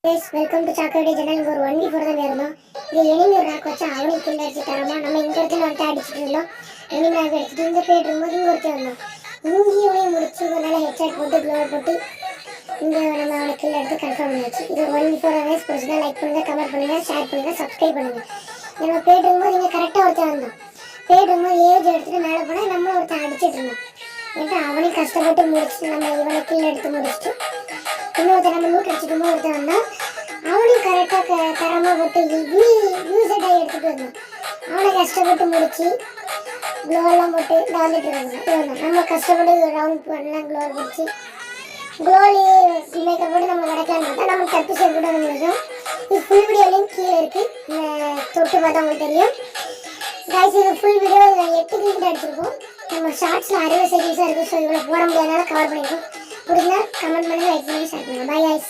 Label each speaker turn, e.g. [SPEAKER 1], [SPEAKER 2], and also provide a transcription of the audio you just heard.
[SPEAKER 1] Guys, welcome to Chakra channel. இங்க ஒரு 1v4 தான் வேறணும். இது எனிமி ஒரு நாக்கு வச்சா அவனுக்கு கில் அடிச்சு தரமா. நம்ம இந்த இடத்துல வந்து அடிச்சிட்டு இருந்தோம். எனிமி நாக்கு அடிச்சிட்டு இந்த பேட் இருக்கும்போது இங்க ஒருத்தர் வந்தான். இங்கேயே முடிச்சு இதனால ஹெட்ஷாட் போட்டு க்ளோவ் போட்டு இங்க நம்ம அவனை கில் எடுத்து கன்ஃபார்ம் பண்ணியாச்சு. இது ஒரு 1v4 கைஸ். பிடிச்சா லைக் பண்ணுங்க, கமெண்ட் பண்ணுங்க, ஷேர் பண்ணுங்க, சப்ஸ்கிரைப் பண்ணுங்க. நம்ம பேட் இருக்கும்போது இங்க கரெக்டா ஒருத்தர் வந்தான். பேட் இருக்கும்போது ஏஜ் எடுத்துட்டு மேலே போனா நம்ம ஒருத்தன் அடிச்சிட்டு இருந்தோம். ஏன்டா அவனையும் கஷ்டப்பட்டு முடிச்சுட்டு நம்ம இவனை கில் எடுத்து முடிச்சுட்டு இன்னொருத்த நம்ம லூட் அடிச்சுட்டு ஒருத்தன் வந்தான். அவனையும் கரெக்டாக தரமாக போட்டு யூசட்டாக எடுத்துகிட்டு வந்தான். அவனை கஷ்டப்பட்டு முடிச்சு க்ளோவெல்லாம் போட்டு வந்துட்டு இருக்காங்க. நம்ம கஷ்டப்பட்டு ரவுண்ட் பண்ணலாம், க்ளோ பிடிச்சி க்ளோலி மேக்கப் போட்டு நம்ம கிடைக்கலான்னு பார்த்தா நம்ம தப்பு செய்யக்கூட முடியும். இது ஃபுல் வீடியோலையும் கீழே இருக்குது, தொட்டு பார்த்தா உங்களுக்கு தெரியும். கைஸ் இது ஃபுல் வீடியோ 8 கிலோமீட்டர் அடிச்சிருக்கோம். நம்ம ஷார்ட்ஸில் 60 செகண்ட்ஸாக இருக்குது. ஸோ இவ்வளோ போட முடியாதனால கவர் பண்ணியிருக்கோம். பிடிச்சா கமெண்ட் பண்ணுங்கள், லைக் பண்ணுங்கள், ஷேர் பண்ணுங்கள். Bye guys.